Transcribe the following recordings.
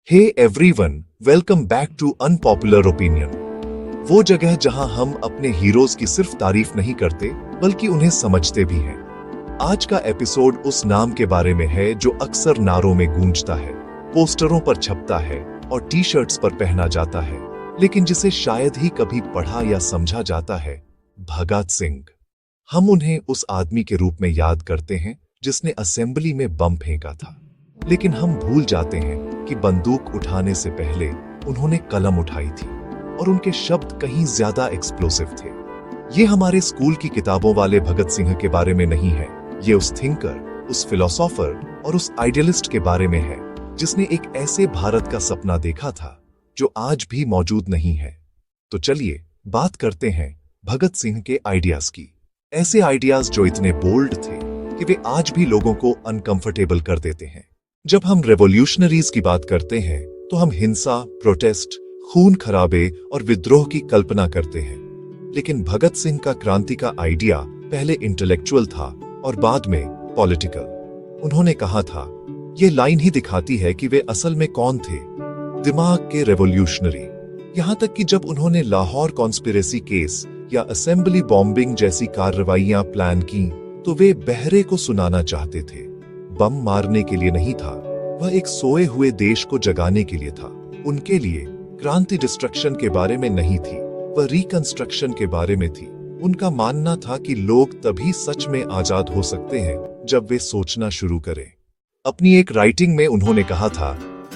Hey everyone, welcome back to unpopular opinion. वो जगह जहां हम अपने हीरोज की सिर्फ तारीफ नहीं करते बल्कि उन्हें समझते भी हैं। आज का एपिसोड उस नाम के बारे में है जो अक्सर नारों में गूंजता है, पोस्टरों पर छपता है और टी शर्ट्स पर पहना जाता है, लेकिन जिसे शायद ही कभी पढ़ा या समझा जाता है, भगत सिंह। हम उन्हें उस आदमी के रूप में याद करते हैं जिसने असेंबली में बम फेंका था, लेकिन हम भूल जाते हैं कि बंदूक उठाने से पहले उन्होंने कलम उठाई थी और उनके शब्द कहीं ज्यादा एक्सप्लोसिव थे। ये हमारे स्कूल की किताबों वाले भगत सिंह के बारे में नहीं है, ये उस थिंकर, उस फिलोसोफर और उस आइडियलिस्ट के बारे में है जिसने एक ऐसे भारत का सपना देखा था जो आज भी मौजूद नहीं है। तो चलिए बात करते हैं भगत सिंह के आइडियाज की। ऐसे आइडियाज जो इतने बोल्ड थे कि वे आज भी लोगों को अनकंफर्टेबल कर देते हैं। जब हम रेवोल्यूशनरीज की बात करते हैं तो हम हिंसा, प्रोटेस्ट, खून खराबे और विद्रोह की कल्पना करते हैं, लेकिन भगत सिंह का क्रांति का आइडिया पहले इंटेलेक्चुअल था और बाद में पॉलिटिकल। उन्होंने कहा था, ये लाइन ही दिखाती है कि वे असल में कौन थे, दिमाग के रेवोल्यूशनरी। यहां तक कि जब उन्होंने लाहौर कॉन्स्पिरेसी केस या असेंबली बॉम्बिंग जैसी कार्रवाइयां प्लान की तो वे बहरे को सुनाना चाहते थे। बम मारने के लिए नहीं था, वह एक सोए हुए देश को जगाने के लिए था। उनके लिए क्रांति डिस्ट्रक्शन के बारे में नहीं थी, वह रिकंस्ट्रक्शन के बारे में थी। उनका मानना था कि लोग तभी सच में आजाद हो सकते हैं जब वे सोचना शुरू करें। अपनी एक राइटिंग में उन्होंने कहा था,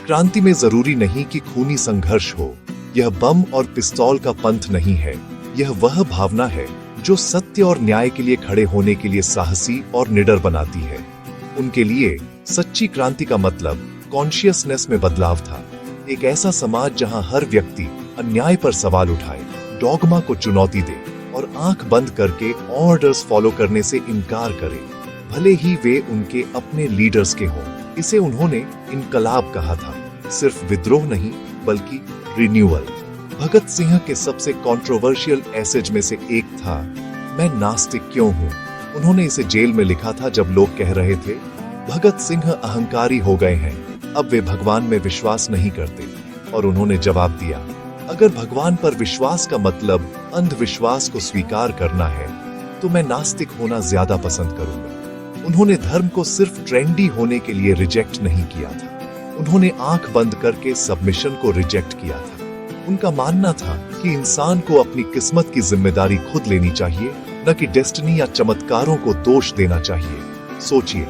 क्रांति में जरूरी नहीं कि खूनी संघर्ष हो, यह बम और पिस्तौल का पंथ नहीं है, यह वह भावना है जो सत्य और न्याय के लिए खड़े होने के लिए साहसी और निडर बनाती है। उनके लिए सच्ची क्रांति का मतलब कॉन्शियसनेस में बदलाव था, एक ऐसा समाज जहां हर व्यक्ति अन्याय पर सवाल उठाए, डॉगमा को चुनौती दे और आंख बंद करके ऑर्डर्स फॉलो करने से इनकार करे, भले ही वे उनके अपने लीडर्स के हों। इसे उन्होंने इनकलाब कहा था, सिर्फ विद्रोह नहीं बल्कि रिन्यूअल। भगत सिंह के सबसे कंट्रोवर्शियल एसेज में से एक था, मैं नास्तिक क्यों हूं। उन्होंने इसे जेल में लिखा था जब लोग कह रहे थे, भगत सिंह अहंकारी हो गए हैं, अब वे भगवान में विश्वास नहीं करते। और उन्होंने जवाब दिया, अगर भगवान पर विश्वास का मतलब अंधविश्वास को स्वीकार करना है तो मैं नास्तिक होना ज्यादा पसंद करूंगा। उन्होंने धर्म को सिर्फ ट्रेंडी होने के लिए रिजेक्ट नहीं किया था, उन्होंने आंख बंद करके सबमिशन को रिजेक्ट किया था। उनका मानना था कि इंसान को अपनी किस्मत की जिम्मेदारी खुद लेनी चाहिए, न कि डेस्टिनी या चमत्कारों को दोष देना चाहिए। सोचिए,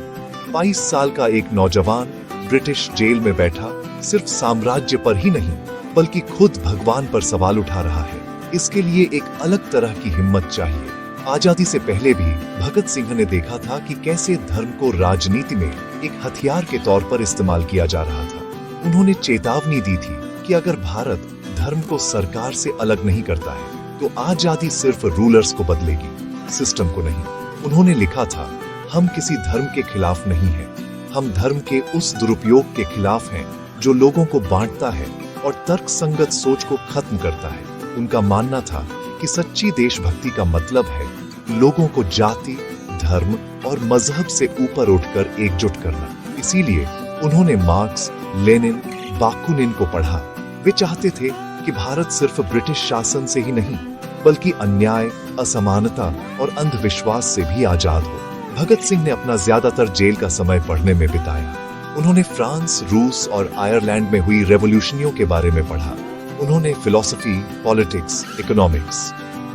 22 साल का एक नौजवान ब्रिटिश जेल में बैठा सिर्फ साम्राज्य पर ही नहीं बल्कि खुद भगवान पर सवाल उठा रहा है। इसके लिए एक अलग तरह की हिम्मत चाहिए। आजादी से पहले भी भगत सिंह ने देखा था कि कैसे धर्म को राजनीति में एक हथियार के तौर पर इस्तेमाल किया जा रहा था। उन्होंने चेतावनी दी थी कि अगर भारत धर्म को सरकार से अलग नहीं करता है तो आजादी सिर्फ रूलर्स को बदलेगी, सिस्टम को नहीं। उन्होंने लिखा था, हम किसी धर्म के खिलाफ नहीं हैं, हम धर्म के उस दुरुपयोग के खिलाफ हैं जो लोगों को बांटता है और तर्कसंगत सोच को खत्म करता है। उनका मानना था कि सच्ची देशभक्ति का मतलब है लोगों को जाति, धर्म और मजहब से ऊपर उठकर एकजुट करना। इसीलिए उन्होंने मार्क्स, लेनिन, बाकुनिन को पढ़ा। वे चाहते थे कि भारत सिर्फ ब्रिटिश शासन से ही नहीं बल्कि अन्याय, असमानता और अंधविश्वास से भी आजाद हो। भगत सिंह ने अपना ज्यादातर जेल का समय पढ़ने में बिताया। उन्होंने फ्रांस, रूस और आयरलैंड में हुई रेवोल्यूशनियों के बारे में पढ़ा। उन्होंने फिलॉसफी, पॉलिटिक्स, इकोनॉमिक्स,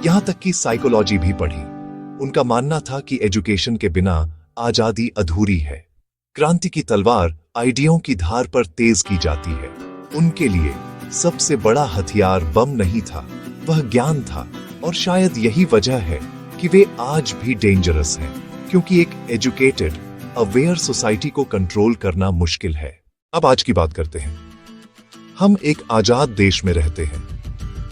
यहाँ तक कि साइकोलॉजी भी पढ़ी। उनका मानना था कि एजुकेशन के बिना आजादी अधूरी है। क्रांति की तलवार आइडियाओं की धार पर तेज की जाती है। उनके लिए सबसे बड़ा हथियार बम नहीं था, वह ज्ञान था। और शायद यही वजह है कि वे आज भी डेंजरस हैं, क्योंकि एक एजुकेटेड, अवेयर सोसाइटी को कंट्रोल करना मुश्किल है। अब आज की बात करते हैं। हम एक आजाद देश में रहते हैं,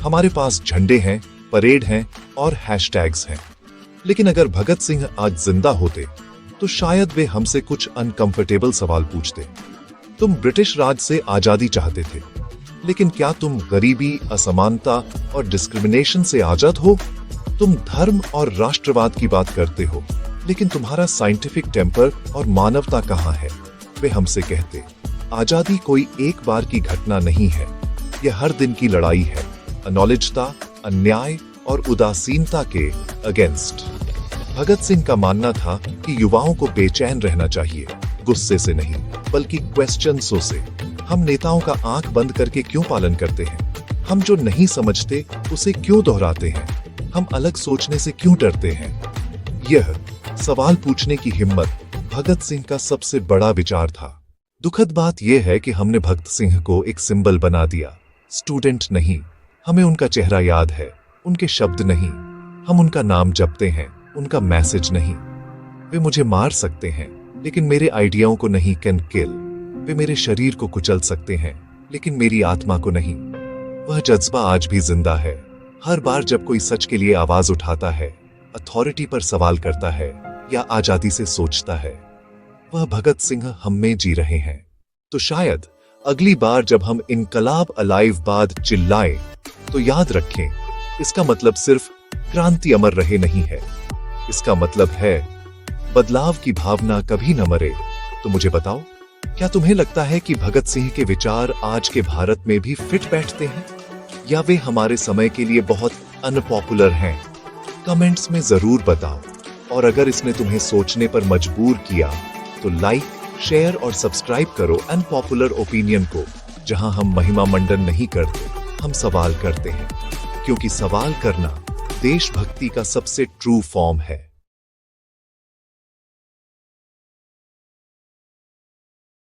हमारे पास झंडे हैं, परेड हैं और हैशटैग्स हैं। लेकिन अगर भगत सिंह आज जिंदा होते तो शायद वे हमसे कुछ अनकंफर्टेबल सवाल पूछते। तुम ब्रिटिश राज से आजादी चाहते थे, लेकिन क्या तुम गरीबी, असमानता और डिस्क्रिमिनेशन से आजाद हो? तुम धर्म और राष्ट्रवाद की बात करते हो, लेकिन तुम्हारा साइंटिफिक टेम्पर और मानवता कहाँ है? वे हमसे कहते, आजादी कोई एक बार की घटना नहीं है, यह हर दिन की लड़ाई है, अनॉलेजता, अन्याय और उदासीनता के अगेंस्ट। भगत सिंह का मानना था कि युवाओं को बेचैन रहना चाहिए, गुस्से से नहीं बल्कि क्वेश्चंसों से। हम नेताओं का आंख बंद करके क्यों पालन करते हैं? हम जो नहीं समझते उसे क्यों दोहराते हैं? हम अलग सोचने से क्यों डरते हैं? यह सवाल पूछने की हिम्मत भगत सिंह का सबसे बड़ा विचार था। दुखद बात यह है कि हमने भगत सिंह को एक सिंबल बना दिया, स्टूडेंट नहीं। हमें उनका चेहरा याद है, उनके शब्द नहीं। हम उनका नाम जपते हैं, उनका मैसेज नहीं। वे मुझे मार सकते हैं लेकिन मेरे आइडियाओं को नहीं कैन किल। वे मेरे शरीर को कुचल सकते हैं लेकिन मेरी आत्मा को नहीं। वह जज्बा आज भी जिंदा है। हर बार जब कोई सच के लिए आवाज उठाता है, अथॉरिटी पर सवाल करता है या आजादी से सोचता है, वह भगत सिंह हम में जी रहे हैं। तो शायद अगली बार जब हम इनकलाब अलाइव बाद चिल्लाएं तो याद रखें, इसका मतलब सिर्फ क्रांति अमर रहे नहीं है। इसका मतलब है बदलाव की भावना कभी न मरे। तो मुझे बताओ, क्या तुम्हें लगता है कि भगत सिंह के विचार आज के भारत में भी फिट बैठते हैं, या वे हमारे समय के लिए बहुत अनपॉपुलर हैं? कमेंट्स में जरूर बताओ। और अगर इसने तुम्हें सोचने पर मजबूर किया तो लाइक, शेयर और सब्सक्राइब करो अनपॉपुलर ओपिनियन को, जहां हम महिमा मंडन नहीं करते, हम सवाल करते हैं, क्योंकि सवाल करना देशभक्ति का सबसे ट्रू फॉर्म है।